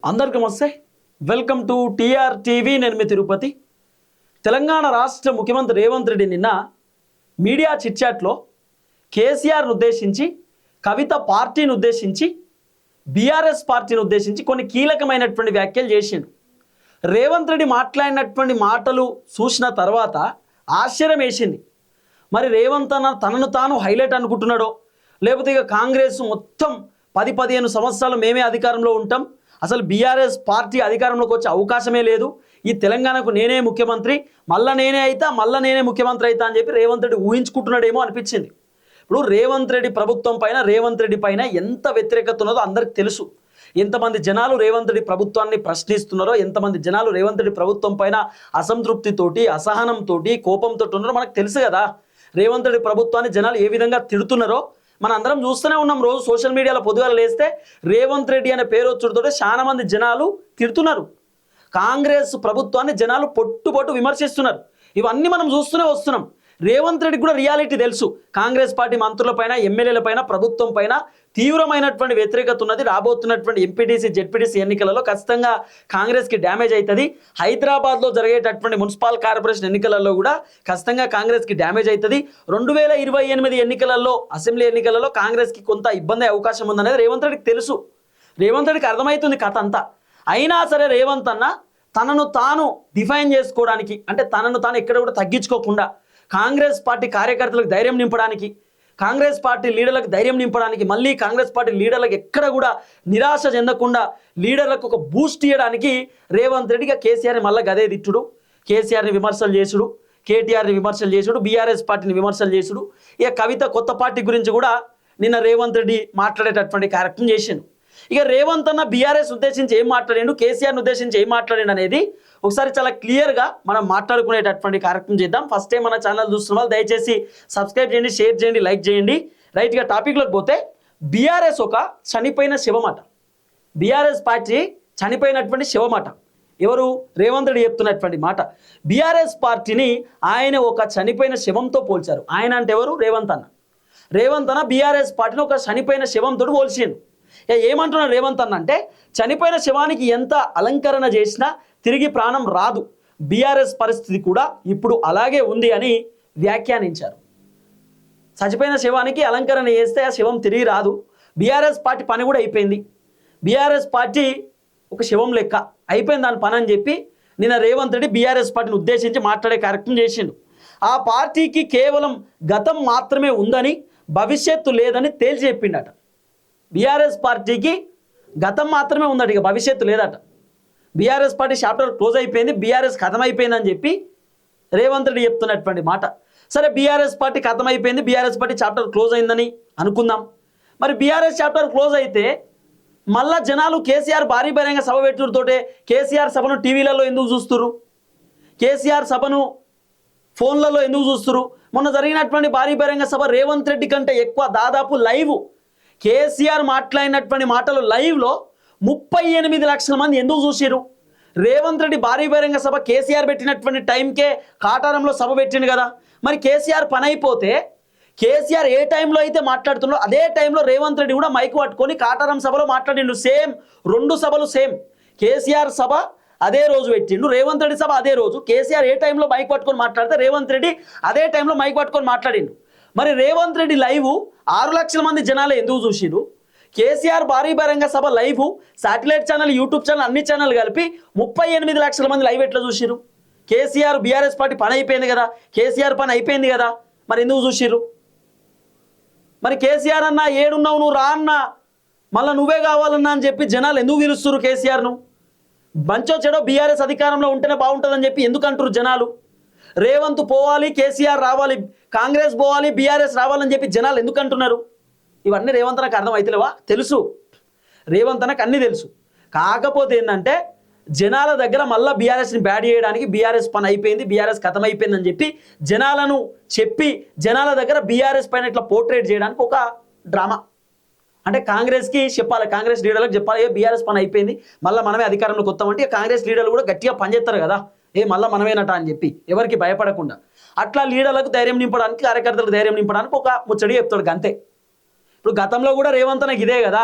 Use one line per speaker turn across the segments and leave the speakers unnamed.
అందరికీ నమస్తే. Welcome to TR TV. నేను మీ తిరుపతి. తెలంగాణ రాష్ట్ర ముఖ్యమంత్రి రేవంత్ రెడ్డి నిన్న మీడియా చిట్చాట్లో కేసీఆర్ను ఉద్దేశించి, కవిత పార్టీని ఉద్దేశించి, బీఆర్ఎస్ పార్టీని ఉద్దేశించి కొన్ని కీలకమైనటువంటి వ్యాఖ్యలు చేసిండు. రేవంత్ రెడ్డి మాట్లాడినటువంటి మాటలు చూసిన తర్వాత ఆశ్చర్యం వేసింది. మరి రేవంత్ అన్న తనను తాను హైలైట్ అనుకుంటున్నాడో, లేకపోతే ఇక కాంగ్రెస్ మొత్తం 10-15 సంవత్సరాలు మేమే అధికారంలో ఉంటాం, అసలు బీఆర్ఎస్ పార్టీ అధికారంలోకి వచ్చే అవకాశమే లేదు, ఈ తెలంగాణకు నేనే ముఖ్యమంత్రి, మళ్ళీ నేనే ముఖ్యమంత్రి అవుతా అని చెప్పి రేవంత్ రెడ్డి ఊహించుకుంటున్నాడేమో అనిపించింది. ఇప్పుడు రేవంత్ రెడ్డి ప్రభుత్వం పైన, రేవంత్ రెడ్డి పైన ఎంత వ్యతిరేకత ఉన్నదో అందరికి తెలుసు. ఎంతమంది జనాలు రేవంత్ రెడ్డి ప్రభుత్వాన్ని ప్రశ్నిస్తున్నారో, ఎంతమంది జనాలు రేవంత్ రెడ్డి ప్రభుత్వం పైన అసంతృప్తితోటి, అసహనంతో, కోపంతో ఉన్నారో మనకు తెలుసు కదా. రేవంత్ రెడ్డి ప్రభుత్వాన్ని జనాలు ఏ విధంగా తిడుతున్నారో మన అందరం చూస్తూనే ఉన్నాం. రోజు సోషల్ మీడియాలో పొద్దుగాల లేస్తే రేవంత్ రెడ్డి అనే పేరు వచ్చుడుతోటే చాలా మంది జనాలు తిడుతున్నారు. కాంగ్రెస్ ప్రభుత్వాన్ని జనాలు పొట్టు విమర్శిస్తున్నారు. ఇవన్నీ మనం చూస్తూనే వస్తున్నాం. రేవంత్ రెడ్డికి కూడా రియాలిటీ తెలుసు. కాంగ్రెస్ పార్టీ మంత్రులపైన, ఎమ్మెల్యేలపైన, ప్రభుత్వం పైన తీవ్రమైనటువంటి వ్యతిరేకత ఉన్నది. రాబోతున్నటువంటి ఎంపీటీసీ, జెడ్పీటీసీ ఎన్నికలలో ఖచ్చితంగా కాంగ్రెస్కి డ్యామేజ్ అవుతుంది. హైదరాబాద్లో జరిగేటటువంటి మున్సిపల్ కార్పొరేషన్ ఎన్నికలలో కూడా ఖచ్చితంగా కాంగ్రెస్కి డ్యామేజ్ అవుతుంది. 2028 ఎన్నికలలో, అసెంబ్లీ ఎన్నికలలో కాంగ్రెస్కి కొంత ఇబ్బంది అయ్యే అవకాశం ఉందనేది రేవంత్ రెడ్డికి తెలుసు. రేవంత్ రెడ్డికి అర్థమవుతుంది కథ అంతా. అయినా సరే రేవంత్ అన్న తనను తాను డిఫైన్ చేసుకోవడానికి, అంటే తనను తాను ఎక్కడ కూడా తగ్గించుకోకుండా, కాంగ్రెస్ పార్టీ కార్యకర్తలకు ధైర్యం నింపడానికి, కాంగ్రెస్ పార్టీ లీడర్లకు ధైర్యం నింపడానికి, మళ్ళీ కాంగ్రెస్ పార్టీ లీడర్లకు ఎక్కడ కూడా నిరాశ చెందకుండా లీడర్లకు ఒక బూస్ట్ ఇవ్వడానికి రేవంత్ రెడ్డిగా కేసీఆర్ని మళ్ళీ గదే తిట్టుడు, కేసీఆర్ని విమర్శలు చేసుడు, కేటీఆర్ని విమర్శలు చేసుడు, బీఆర్ఎస్ పార్టీని విమర్శలు చేసుడు. ఇక కవిత కొత్త పార్టీ గురించి కూడా నిన్న రేవంత్ రెడ్డి మాట్లాడేటటువంటి కార్యక్రమం చేసిండు. ఇక రేవంత్ అన్న బీఆర్ఎస్ ఉద్దేశించి ఏం మాట్లాడిండు, కేసీఆర్ని ఉద్దేశించి ఏం మాట్లాడిండు అనేది ఒకసారి చాలా క్లియర్గా మనం మాట్లాడుకునేటటువంటి కార్యక్రమం చేద్దాం. ఫస్ట్ టైం మన ఛానల్ చూస్తున్న వాళ్ళు దయచేసి సబ్స్క్రైబ్ చేయండి, షేర్ చేయండి, లైక్ చేయండి. రైట్గా టాపిక్లోకి పోతే, బీఆర్ఎస్ ఒక చనిపోయిన శవమాట. బీఆర్ఎస్ పార్టీ చనిపోయినటువంటి శవమాట. ఎవరు? రేవంత్ రెడ్డి చెప్తున్నటువంటి మాట. బీఆర్ఎస్ పార్టీని ఆయన ఒక చనిపోయిన శవంతో పోల్చారు. ఆయన అంటే ఎవరు? రేవంత్ అన్న. రేవంత్ అన్న బీఆర్ఎస్ పార్టీని ఒక చనిపోయిన శవంతో పోల్చిండు. ఏమంటున్నాడు రేవంత్ అన్న అంటే, చనిపోయిన శవానికి ఎంత అలంకరణ చేసినా తిరిగి ప్రాణం రాదు, బీఆర్ఎస్ పరిస్థితి కూడా ఇప్పుడు అలాగే ఉంది అని వ్యాఖ్యానించారు. చనిపోయిన శవానికి అలంకరణ చేస్తే ఆ శవం తిరిగి రాదు, బీఆర్ఎస్ పార్టీ పని కూడా అయిపోయింది, బీఆర్ఎస్ పార్టీ ఒక శవం లెక్క అయిపోయింది దాని పని అని చెప్పి నిన్న రేవంత్ రెడ్డి బీఆర్ఎస్ పార్టీని ఉద్దేశించి మాట్లాడే కార్యక్రమం చేసిండు. ఆ పార్టీకి కేవలం గతం మాత్రమే ఉందని, భవిష్యత్తు లేదని తేల్చి చెప్పిండట. బీఆర్ఎస్ పార్టీకి గతం మాత్రమే ఉందట, ఇక భవిష్యత్తు లేదట. బీఆర్ఎస్ పార్టీ చాప్టర్ క్లోజ్ అయిపోయింది, బీఆర్ఎస్ ఖతం అయిపోయిందని చెప్పి రేవంత్ రెడ్డి చెప్తున్నటువంటి మాట. సరే, బీఆర్ఎస్ పార్టీ ఖతం అయిపోయింది, బీఆర్ఎస్ పార్టీ చాప్టర్ క్లోజ్ అయిందని అనుకుందాం. మరి బీఆర్ఎస్ చాప్టర్ క్లోజ్ అయితే మళ్ళా జనాలు కేసీఆర్ భారీ బహిరంగ సభ పెట్టుడుతోటే కేసీఆర్ సభను టీవీలలో ఎందుకు చూస్తున్నారు, కేసీఆర్ సభను ఫోన్లలో ఎందుకు చూస్తున్నారు? మొన్న జరిగినటువంటి భారీ బహిరంగ సభ రేవంత్ రెడ్డి కంటే ఎక్కువ, దాదాపు లైవ్ కేసీఆర్ మాట్లాడినటువంటి మాటలు లైవ్లో 38 లక్షల మంది ఎందుకు చూసిరు? రేవంత్ రెడ్డి భారీ బహిరంగ సభ కేసీఆర్ పెట్టినటువంటి టైంకే కాటారంలో సభ పెట్టిండు కదా. మరి కేసీఆర్ పని అయిపోతే, కేసీఆర్ ఏ టైంలో అయితే మాట్లాడుతున్నాడో అదే టైంలో రేవంత్ రెడ్డి కూడా మైక్ పట్టుకొని కాటారం సభలో మాట్లాడిండు. సేమ్, 2 సభలు సేమ్. కేసీఆర్ సభ అదే రోజు పెట్టిండు, రేవంత్ రెడ్డి సభ అదే రోజు. కేసీఆర్ ఏ టైంలో మైక్ పట్టుకొని మాట్లాడితే రేవంత్ రెడ్డి అదే టైంలో మైక్ పట్టుకొని మాట్లాడిండు. మరి రేవంత్ రెడ్డి లైవ్ 6 లక్షల మంది జనాలు ఎందుకు చూసిరు? కేసీఆర్ భారీ బహిరంగ సభ live satellite channel, YouTube channel, అన్ని ఛానల్ కలిపి 38 లక్షల మంది లైవ్ ఎట్లా చూసిరు? కేసీఆర్ బీఆర్ఎస్ పార్టీ పని అయిపోయింది కదా, కేసీఆర్ పని అయిపోయింది కదా, మరి ఎందుకు చూసిరు? మరి కేసీఆర్ అన్న ఏడున్నావు, నువ్వు రా అన్న, మళ్ళీ నువ్వే కావాలన్నా అని చెప్పి జనాలు ఎందుకు పిలుస్తున్నారు కేసీఆర్ను? మంచో చెడో బీఆర్ఎస్ అధికారంలో ఉంటేనే బాగుంటుందని చెప్పి ఎందుకు అంటారు జనాలు? రేవంత్ పోవాలి, కేసీఆర్ రావాలి, కాంగ్రెస్ పోవాలి, బీఆర్ఎస్ రావాలని చెప్పి జనాలు ఎందుకు అంటున్నారు? ఇవన్నీ రేవంత్ అన్నకు అర్థం అవుతలేవా? తెలుసు, రేవంత్ అన్నకు అన్నీ తెలుసు. కాకపోతే ఏంటంటే జనాల దగ్గర మళ్ళీ బీఆర్ఎస్ని బ్యాడ్ చేయడానికి, బీఆర్ఎస్ పని అయిపోయింది, బీఆర్ఎస్ ఖతం అయిపోయిందని చెప్పి జనాలను చెప్పి జనాల దగ్గర బీఆర్ఎస్ పైన ఇట్లా పోర్ట్రేట్ చేయడానికి ఒక డ్రామా. అంటే కాంగ్రెస్కి చెప్పాలి, కాంగ్రెస్ లీడర్లకు చెప్పాలి, బీఆర్ఎస్ పని అయిపోయింది, మళ్ళీ మనమే అధికారంలోకి వస్తామంటే కాంగ్రెస్ లీడర్లు కూడా గట్టిగా పనిచేస్తారు కదా, మళ్ళీ మనమేనట అని చెప్పి ఎవరికి భయపడకుండా అట్లా లీడర్లకు ధైర్యం నింపడానికి, కార్యకర్తలకు ధైర్యం నింపడానికి ఒక ముచ్చడి చెప్తాడు అంతే. ఇప్పుడు గతంలో కూడా రేవంత్ అన్నకి ఇదే కదా,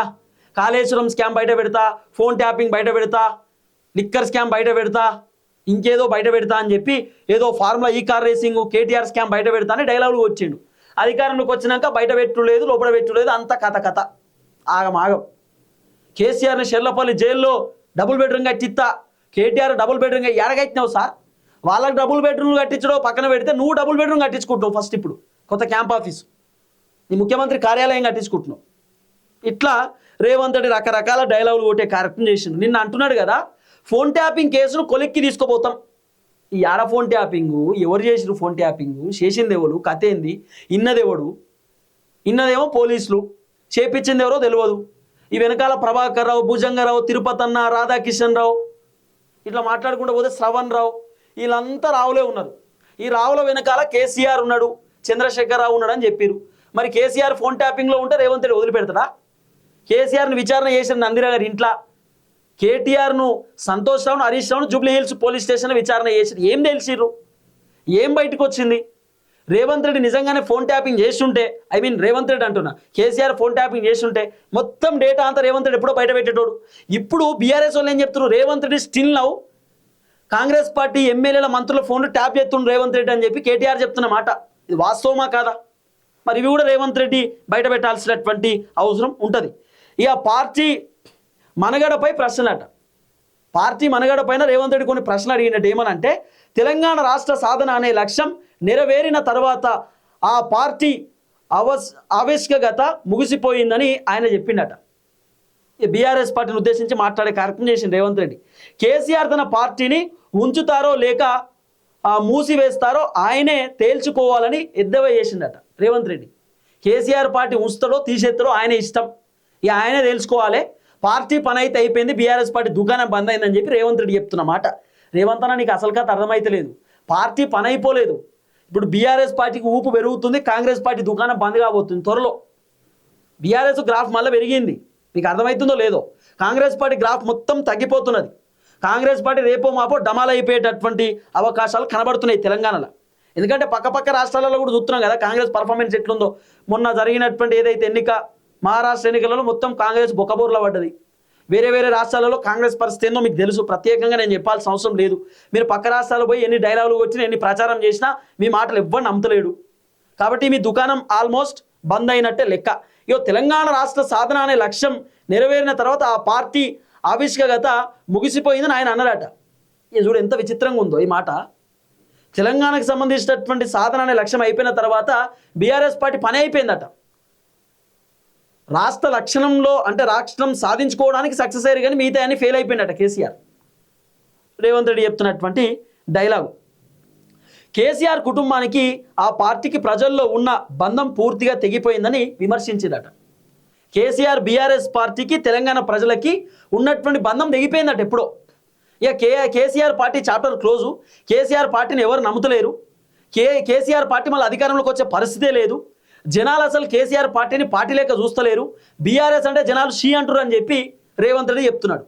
కాళేశ్వరం స్కామ్ బయట పెడతా, ఫోన్ ట్యాపింగ్ బయట పెడతా, లిక్కర్ స్కామ్ బయట పెడతా, ఇంకేదో బయట పెడతా అని చెప్పి ఏదో ఫార్ములా ఈ కార్ రేసింగ్ కేటీఆర్ స్కామ్ బయట పెడతా అని డైలాగులు వచ్చిండు. అధికారంలోకి వచ్చినాక బయట పెట్టులేదు, లోపల పెట్టులేదు, అంత కథ ఆగం. కేసీఆర్ని షెర్లపల్లి జైల్లో డబుల్ బెడ్రూమ్ కట్టిస్తా, కేటీఆర్ డబుల్ బెడ్రూమ్ ఎడగట్టినావు సార్? వాళ్ళకి డబుల్ బెడ్రూమ్ కట్టించడం పక్కన పెడితే నువ్వు డబుల్ బెడ్రూమ్ కట్టించుకుంటావు ఫస్ట్. ఇప్పుడు కొత్త క్యాంప్ ఆఫీసు నీ ముఖ్యమంత్రి కార్యాలయం కట్టించుకుంటున్నావు. ఇట్లా రేవంత్ రెడ్డి రకరకాల డైలాగులు కొట్టే కార్యక్రమం చేసిండు. నిన్న అంటున్నాడు కదా, ఫోన్ ట్యాపింగ్ కేసును కొలిక్కి తీసుకుపోతాం. ఈ ఆడ ఫోన్ ట్యాపింగు, ఎవరు చేసిరు ఫోన్ ట్యాపింగు, చేసింది ఎవరు, కథ ఏంది, ఇన్నదెవడు, ఇన్నదేమో పోలీసులు, చేపించింది ఎవరో తెలియదు. ఈ వెనకాల ప్రభాకర్ రావు, భుజంగరావు, తిరుపతన్న, రాధాకిషన్ రావు, ఇట్లా మాట్లాడుకుంటూ పోతే శ్రవణ్ రావు, వీళ్ళంతా రావులే ఉన్నారు. ఈ రావుల వెనకాల కేసీఆర్ ఉన్నాడు, చంద్రశేఖర్ రావు ఉన్నాడు అని చెప్పారు. మరి కేసీఆర్ ఫోన్ ట్యాపింగ్లో ఉంటే రేవంత్ రెడ్డి వదిలిపెడతాడా? కేసీఆర్ని విచారణ చేసిన నందిరా గారి ఇంట్లో, కేటీఆర్ను, సంతోష్ రావును, హరీష్ రావును జూబ్లీ హిల్స్ పోలీస్ స్టేషన్లో విచారణ చేసి ఏం తెలిసిర్రు, ఏం బయటకు వచ్చింది? రేవంత్ రెడ్డి నిజంగానే ఫోన్ ట్యాపింగ్ చేస్తుంటే, రేవంత్ రెడ్డి అంటున్నా, కేసీఆర్ ఫోన్ ట్యాపింగ్ చేస్తుంటే మొత్తం డేటా అంతా రేవంత్ రెడ్డి ఎప్పుడో బయట పెట్టేటోడు. ఇప్పుడు బీఆర్ఎస్ వాళ్ళు ఏం చెప్తున్నారు, Revanth Reddy still now Congress party ఎమ్మెల్యేల మంత్రుల ఫోన్లు ట్యాప్ చేస్తుండ్రు రేవంత్ రెడ్డి అని చెప్పి కేటీఆర్ చెప్తున్న మాట, ఇది వాస్తవమా కాదా? మరి ఇవి కూడా రేవంత్ రెడ్డి బయట పెట్టాల్సినటువంటి అవసరం ఉంటుంది. ఇక పార్టీ మనగడపై ప్రశ్నలట. పార్టీ మనగడ పైన రేవంత్ రెడ్డి కొన్ని ప్రశ్నలు అడిగినట్టు ఏమనంటే, తెలంగాణ రాష్ట్ర సాధన అనే లక్ష్యం నెరవేరిన తర్వాత ఆ పార్టీ ఆవిష్కగత ముగిసిపోయిందని ఆయన చెప్పిండట. బీఆర్ఎస్ పార్టీని ఉద్దేశించి మాట్లాడే కార్యక్రమం చేసింది రేవంత్ రెడ్డి. కేసీఆర్ తన పార్టీని ఉంచుతారో లేక మూసివేస్తారో ఆయనే తేల్చుకోవాలని ఎద్దేవా చేసిందట రేవంత్ రెడ్డి. కేసీఆర్ పార్టీ ఉంచుతాడో తీసేస్తాడో ఆయన ఇష్టం, ఇక ఆయనే తెలుసుకోవాలి. పార్టీ పని అయితే అయిపోయింది, బీఆర్ఎస్ పార్టీ దుకాణం బంద్ అయిందని చెప్పి రేవంత్ రెడ్డి చెప్తున్నమాట. రేవంత్ అన్న నీకు అసలు కథ అర్థమైతే లేదు, పార్టీ పని అయిపోలేదు. ఇప్పుడు బీఆర్ఎస్ పార్టీకి ఊపు పెరుగుతుంది, కాంగ్రెస్ పార్టీ దుకాణం బంద్ కాబోతుంది త్వరలో. బీఆర్ఎస్ గ్రాఫ్ మళ్ళీ పెరిగింది, మీకు అర్థమవుతుందో లేదో. కాంగ్రెస్ పార్టీ గ్రాఫ్ మొత్తం తగ్గిపోతున్నది. కాంగ్రెస్ పార్టీ రేపో మాపో డమాల్ అయిపోయేటటువంటి అవకాశాలు కనబడుతున్నాయి తెలంగాణలో. ఎందుకంటే పక్క రాష్ట్రాలలో కూడా చూస్తున్నాం కదా కాంగ్రెస్ పర్ఫార్మెన్స్ ఎట్లుందో. మొన్న జరిగినటువంటి ఏదైతే మహారాష్ట్ర ఎన్నికలలో మొత్తం కాంగ్రెస్ బొక్కబోర్లో పడ్డది. వేరే రాష్ట్రాలలో కాంగ్రెస్ పరిస్థితి ఏందో మీకు తెలుసు, ప్రత్యేకంగా నేను చెప్పాల్సిన అవసరం లేదు. మీరు పక్క రాష్ట్రాలు పోయి ఎన్ని డైలాగులు వచ్చినా ఎన్ని ప్రచారం చేసినా మీ మాటలు ఎవ్వరు నమ్మతలేడు. కాబట్టి మీ దుకాణం ఆల్మోస్ట్ బంద్ అయినట్టే లెక్క. ఇగో తెలంగాణ రాష్ట్ర సాధన అనే లక్ష్యం నెరవేరిన తర్వాత ఆ పార్టీ ఆవిష్కగత ముగిసిపోయిందని ఆయన అన్నారట. ఇది చూడు ఎంత విచిత్రంగా ఉందో ఈ మాట. తెలంగాణకు సంబంధించినటువంటి సాధన అనే లక్ష్యం అయిపోయిన తర్వాత బీఆర్ఎస్ పార్టీ పని అయిపోయిందట. రాష్ట్ర లక్షణంలో అంటే రాష్ట్రం సాధించుకోవడానికి సక్సెస్ అయ్యారు కానీ మిగతా అన్ని ఫెయిల్ అయిపోయిందట కేసీఆర్. రేవంత్ రెడ్డి చెప్తున్నటువంటి డైలాగు. కేసీఆర్ కుటుంబానికి ఆ పార్టీకి ప్రజల్లో ఉన్న బంధం పూర్తిగా తెగిపోయిందని విమర్శించిందట. కేసీఆర్ బీఆర్ఎస్ పార్టీకి తెలంగాణ ప్రజలకి ఉన్నటువంటి బంధం తెగిపోయిందట ఎప్పుడో. ఇక KCR party chapter close. KCR పార్టీని ఎవరు నమ్ముతలేరు. కేసీఆర్ పార్టీ మళ్ళీ అధికారంలోకి వచ్చే పరిస్థితే లేదు. జనాలు అసలు కేసీఆర్ పార్టీని పార్టీ లేక చూస్తలేరు. బీఆర్ఎస్ అంటే జనాలు షీ అంటురు అని చెప్పి రేవంత్ రెడ్డి చెప్తున్నాడు.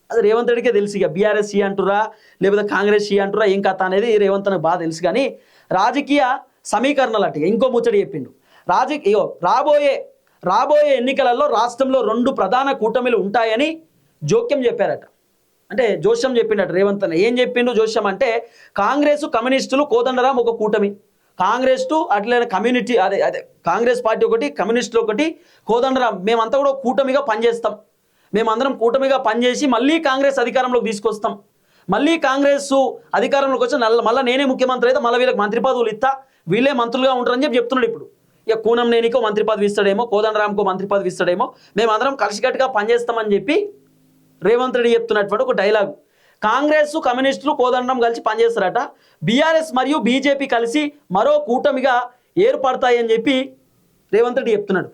అది రేవంత్ రెడ్డికే తెలుసు. ఇక బీఆర్ఎస్ షీ అంటురా లేకపోతే కాంగ్రెస్ షీ అంటురా ఏం కథ అనేది రేవంత్ నాకు బాగా తెలుసు. కానీ రాజకీయ సమీకరణలు అట్టిగా ఇంకో ముచ్చడి చెప్పిండు. రాబోయే ఎన్నికలలో రాష్ట్రంలో 2 ప్రధాన కూటమిలు ఉంటాయని జోక్యం చెప్పారట. అంటే జోష్యం చెప్పిండట రేవంత్ అన్న. ఏం చెప్పిండు జోష్యం అంటే, కాంగ్రెస్ కమ్యూనిస్టులు కోదండరాం ఒక కూటమి, కాంగ్రెస్ టు అట్లనే కమ్యూనిటీ అదే కాంగ్రెస్ పార్టీ ఒకటి, కమ్యూనిస్టులు ఒకటి, కోదండరాం మేమంతా కూడా కూటమిగా పనిచేస్తాం. మేమందరం కూటమిగా పనిచేసి మళ్ళీ కాంగ్రెస్ అధికారంలోకి తీసుకొస్తాం. మళ్ళీ కాంగ్రెస్ అధికారంలోకి వచ్చి మళ్ళీ నేనే ముఖ్యమంత్రి అయితే మళ్ళీ వీళ్ళకి మంత్రి పదవులు ఇస్తా, వీళ్ళే మంత్రులుగా ఉంటారని చెప్తున్నాడు. ఇప్పుడు ఇక కూనం నేనికో మంత్రి పదవి ఇస్తాడేమో, కోదండరాంకో మంత్రి పదవి ఇస్తాడేమో, మేమందరం కలిసికట్టుగా పనిచేస్తామని చెప్పి రేవంత్ రెడ్డి చెప్తున్నటువంటి ఒక డైలాగు. కాంగ్రెస్ కమ్యూనిస్టులు కోదండరాం కలిసి పనిచేస్తారట. బీఆర్ఎస్ మరియు బీజేపీ కలిసి మరో కూటమిగా ఏర్పడతాయని చెప్పి రేవంత్ రెడ్డి చెప్తున్నాడు.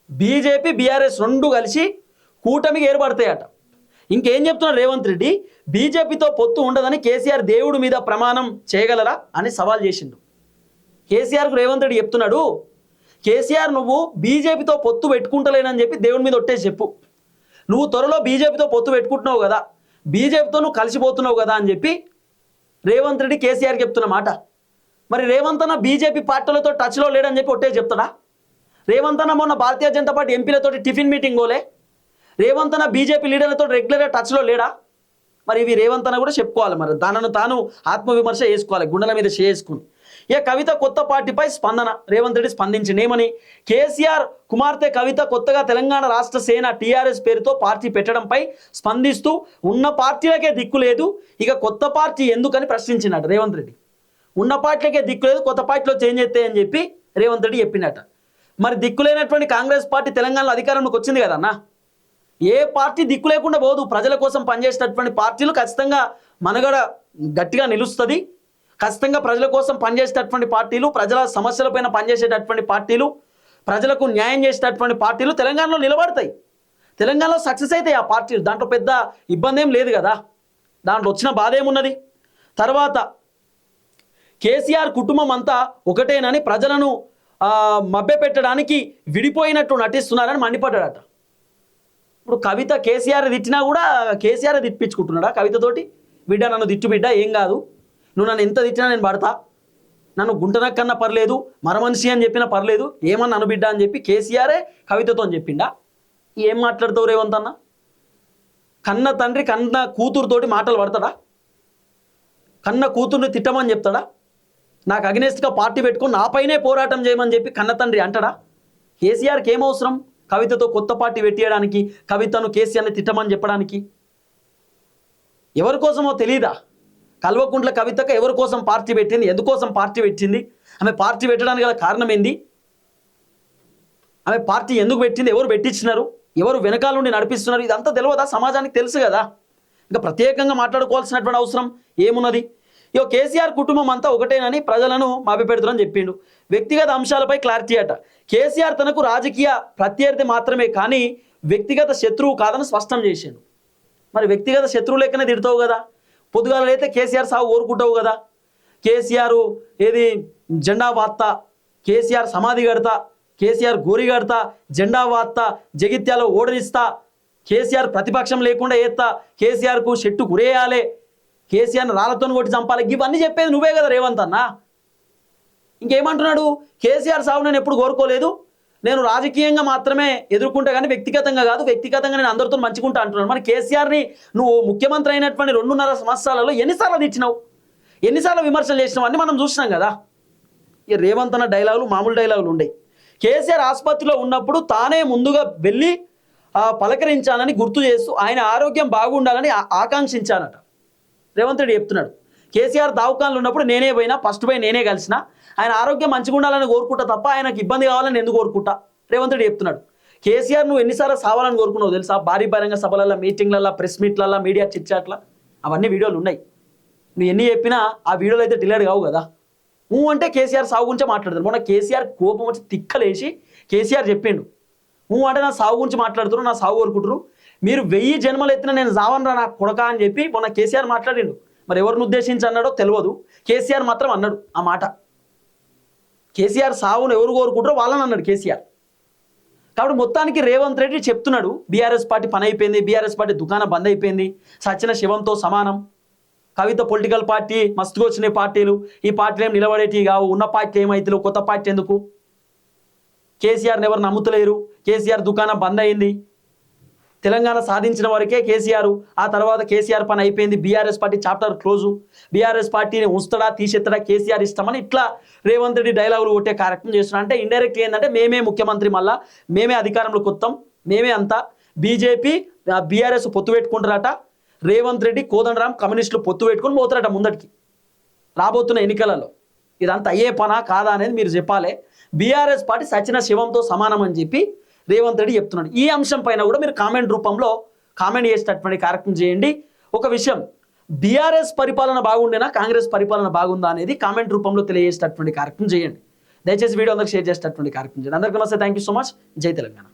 బీజేపీ బీఆర్ఎస్ 2 కలిసి కూటమికి ఏర్పడతాయట. ఇంకేం చెప్తున్నాడు రేవంత్ రెడ్డి, బీజేపీతో పొత్తు ఉండదని కేసీఆర్ దేవుడి మీద ప్రమాణం చేయగలరా అని సవాల్ చేసిండు. కేసీఆర్కు రేవంత్ రెడ్డి చెప్తున్నాడు, కేసీఆర్ నువ్వు బీజేపీతో పొత్తు పెట్టుకుంటలేనని చెప్పి దేవుడి మీద ఒట్టేసి చెప్పు. నువ్వు త్వరలో బీజేపీతో పొత్తు పెట్టుకుంటున్నావు కదా, బీజేపీతో నువ్వు కలిసిపోతున్నావు కదా అని చెప్పి రేవంత్ రెడ్డి కేసీఆర్ చెప్తున్న మాట. మరి రేవంత్ అన్న బీజేపీ పార్టీలతో టచ్లో లేడని చెప్పి ఒట్టేసి చెప్తాడా? రేవంత్ అన్న మొన్న Bharatiya Janata party ఎంపీలతోటి tiffin meeting పోలే? రేవంత్ అన్న బీజేపీ లీడర్లతో రెగ్యులర్గా టచ్లో లేడా? మరి ఇవి రేవంత్ అన్న కూడా చెప్పుకోవాలి, మరి దానిని తాను ఆత్మవిమర్శ చేసుకోవాలి, గుండెల మీద చేసుకుని. ఇక కవిత కొత్త పార్టీపై స్పందన, రేవంత్ రెడ్డి స్పందించిందేమని? కేసీఆర్ కుమార్తె కవిత కొత్తగా తెలంగాణ రాష్ట్ర సేన టీఆర్ఎస్ పేరుతో పార్టీ పెట్టడంపై స్పందిస్తూ ఉన్న పార్టీలకే దిక్కు లేదు, ఇక కొత్త పార్టీ ఎందుకని ప్రశ్నించినట్టు రేవంత్ రెడ్డి. ఉన్న పార్టీలకే దిక్కు లేదు, కొత్త పార్టీలో చేంజ్ చేస్తాయని చెప్పి రేవంత్ రెడ్డి చెప్పినట్ట. మరి దిక్కులేనటువంటి కాంగ్రెస్ పార్టీ తెలంగాణలో అధికారంలోకి వచ్చింది కదన్న. ఏ పార్టీ దిక్కు లేకుండా పోదు, ప్రజల కోసం పనిచేసేటటువంటి పార్టీలు ఖచ్చితంగా మనుగడ గట్టిగా నిలుస్తుంది. ఖచ్చితంగా ప్రజల కోసం పనిచేసేటటువంటి పార్టీలు, ప్రజల సమస్యలపైన పనిచేసేటటువంటి పార్టీలు, ప్రజలకు న్యాయం చేసేటటువంటి పార్టీలు తెలంగాణలో నిలబడతాయి, తెలంగాణలో సక్సెస్ అవుతాయి ఆ పార్టీలు. దాంట్లో పెద్ద ఇబ్బంది ఏం లేదు కదా, దాంట్లో వచ్చిన బాధ ఏమున్నది. తర్వాత కేసీఆర్ కుటుంబం అంతా ఒకటేనని ప్రజలను మభ్యపెట్టడానికి విడిపోయినట్టు నటిస్తున్నారని మండిపడ్డాడట. ఇప్పుడు కవిత కేసీఆర్ తిట్టినా కూడా కేసీఆర్ తిట్టించుకుంటున్నాడా కవితతోటి? బిడ్డ నన్ను తిట్టు బిడ్డ, ఏం కాదు, నువ్వు నన్ను ఎంత తిట్టినా నేను పడతా, నన్ను గుంటనక్కన్నా పర్లేదు, మరమనిషి అని చెప్పినా పర్లేదు, ఏమన్నా అను బిడ్డ అని చెప్పి కేసీఆరే కవితతో అని చెప్పిండా? ఏం మాట్లాడతావు రేవంత్ అన్న? కన్న తండ్రి కన్న కూతురుతోటి మాటలు పడతాడా? కన్న కూతుర్ని తిట్టమని చెప్తాడా? నాకు అగెనెస్ట్గా పార్టీ పెట్టుకుని నాపైనే పోరాటం చేయమని చెప్పి కన్న తండ్రి అంటాడా? కేసీఆర్కి ఏమవసరం కవితతో కొత్త పార్టీ పెట్టేయడానికి, కవితను కేసీఆర్ని తిట్టమని చెప్పడానికి? ఎవరి కోసమో తెలీదా? కల్వకుంట్ల కవితకు ఎవరి కోసం పార్టీ పెట్టింది, ఎందుకోసం పార్టీ పెట్టింది, ఆమె పార్టీ పెట్టడానికి గల కారణం ఏంది, ఆమె పార్టీ ఎందుకు పెట్టింది, ఎవరు పెట్టించినారు, ఎవరు వెనకాల నుండి నడిపిస్తున్నారు, ఇదంతా తెలియదా? సమాజానికి తెలుసు కదా, ఇంకా ప్రత్యేకంగా మాట్లాడుకోవాల్సినటువంటి అవసరం ఏమున్నది? ఇక కేసీఆర్ కుటుంబం అంతా ఒకటేనని ప్రజలను మభ్యపెడుతున్నారని చెప్పిండు. వ్యక్తిగత అంశాలపై క్లారిటీ అట. కేసీఆర్ తనకు రాజకీయ ప్రత్యర్థి మాత్రమే కానీ వ్యక్తిగత శత్రువు కాదని స్పష్టం చేసిండు. మరి వ్యక్తిగత శత్రువు లెక్కనే తిడతావు కదా, పొద్దుగాలైతే కేసీఆర్ సాగు కోరుకుంటావు కదా. కేసీఆర్ ఏది జెండా వార్త, కేసీఆర్ సమాధి కడతా, కేసీఆర్ గోరి కడతా, జెండా వార్త, జగిత్యాలో ఓడనిస్తా, కేసీఆర్ ప్రతిపక్షం లేకుండా ఏత్తా, కేసీఆర్కు చెట్టు గురేయాలి, కేసీఆర్ని రాళ్లతో కొట్టి చంపాలి, ఇవన్నీ చెప్పేది నువ్వే కదా రేవంత్ అన్న. ఇంకేమంటున్నాడు? కేసీఆర్ సాగు నేను ఎప్పుడు కోరుకోలేదు, నేను రాజకీయంగా మాత్రమే ఎదుర్కొంటా కానీ వ్యక్తిగతంగా కాదు, వ్యక్తిగతంగా నేను అందరితో మంచుకుంటా అంటున్నాను. మరి కేసీఆర్ని నువ్వు ముఖ్యమంత్రి అయినటువంటి 2.5 సంవత్సరాలలో ఎన్నిసార్లు తెచ్చినావు, ఎన్నిసార్లు విమర్శలు చేసినావు అని మనం చూసినాం కదా. ఈ రేవంత్ అన్న డైలాగులు మామూలు డైలాగులు ఉండేవి. కేసీఆర్ ఆసుపత్రిలో ఉన్నప్పుడు తానే ముందుగా వెళ్ళి పలకరించానని గుర్తు చేస్తూ ఆయన ఆరోగ్యం బాగుండాలని ఆకాంక్షించానట రేవంత్ రెడ్డి చెప్తున్నాడు. కేసీఆర్ దావకాన్లు ఉన్నప్పుడు నేనే పోయినా, ఫస్ట్ పోయి నేనే కలిసిన, ఆయన ఆరోగ్యం మంచిగా ఉండాలని కోరుకుంటా తప్ప ఆయనకు ఇబ్బంది కావాలని ఎందుకు కోరుకుంటా రేవంత్ రెడ్డి చెప్తున్నాడు. కేసీఆర్ నువ్వు ఎన్నిసార్లు సావాలని కోరుకున్నావు తెలుసా? భారీ బహిరంగ సభలలో, మీటింగ్లలో, ప్రెస్ మీట్లలో, మీడియా చిట్చాట్ల అవన్నీ వీడియోలు ఉన్నాయి. నువ్వు ఎన్ని చెప్పినా ఆ వీడియోలు అయితే డిలీట్ కావు కదా. నువ్వు అంటే కేసీఆర్ సాగు గురించే మాట్లాడతారు. మొన్న కేసీఆర్ కోపం వచ్చి తిక్కలేసి కేసీఆర్ చెప్పిండు, నువ్వు అంటే నా సాగు గురించి మాట్లాడుతున్నారు, నా సాగు కోరుకుంటారు, మీరు 1000 జన్మలు ఎత్తినా నేను సావనరా నా కొడక అని చెప్పి మొన్న కేసీఆర్ మాట్లాడిండు. మరి ఎవరిని ఉద్దేశించి అన్నాడో తెలియదు, కేసీఆర్ మాత్రం అన్నాడు ఆ మాట. కేసీఆర్ సావును ఎవరు కోరుకుంటారో వాళ్ళని అన్నాడు కేసీఆర్. కాబట్టి మొత్తానికి రేవంత్ రెడ్డి చెప్తున్నాడు బీఆర్ఎస్ పార్టీ పని అయిపోయింది, బీఆర్ఎస్ పార్టీ దుకాణం బంద్ అయిపోయింది, సచిన శివంతో సమానం, కవిత పొలిటికల్ పార్టీ మస్తుగా వచ్చినాయి పార్టీలు, ఈ పార్టీలు ఏం నిలబడేటివి కావు, ఉన్న పార్టీ ఏమైతే కొత్త పార్టీ ఎందుకు, కేసీఆర్ని ఎవరు నమ్ముతలేరు, కేసీఆర్ దుకాణం బంద్ అయింది, తెలంగాణ సాధించిన వరకే కేసీఆర్, ఆ తర్వాత కేసీఆర్ పని అయిపోయింది, BRS party chapter close, BRS పార్టీని ఉంచుతాడా తీసేస్తాడా కేసీఆర్ ఇష్టమని ఇట్లా రేవంత్ రెడ్డి డైలాగులు కొట్టే కార్యక్రమం చేస్తున్నా. అంటే ఇండైరెక్ట్ ఏంటంటే మేమే ముఖ్యమంత్రి, మళ్ళా మేమే అధికారంలోకి వస్తాం, మేమే అంతా, బీజేపీ బీఆర్ఎస్ పొత్తు పెట్టుకుంటారట, రేవంత్ రెడ్డి కోదండరాం కమ్యూనిస్టులు పొత్తు పెట్టుకుని పోతారట ముందటికి రాబోతున్న ఎన్నికలలో. ఇదంతా అయ్యే పనా కాదా అనేది మీరు చెప్పాలి. బీఆర్ఎస్ పార్టీ సచిన శివంతో సమానం అని చెప్పి రేవంత్ రెడ్డి చెప్తున్నాడు. ఈ అంశం పైన కూడా మీరు కామెంట్ రూపంలో కామెంట్ చేసేటటువంటి కార్యక్రమం చేయండి. ఒక విషయం, బీఆర్ఎస్ పరిపాలన బాగుండేనా కాంగ్రెస్ పరిపాలన బాగుందా అనేది కామెంట్ రూపంలో తెలియజేసేటటువంటి కార్యక్రమం చేయండి. దయచేసి వీడియో అందరికి షేర్ చేసేటటువంటి కార్యక్రమం చేయండి. అందరికీ నమస్తే, థ్యాంక్ యూ సో మచ్, జై తెలంగాణ.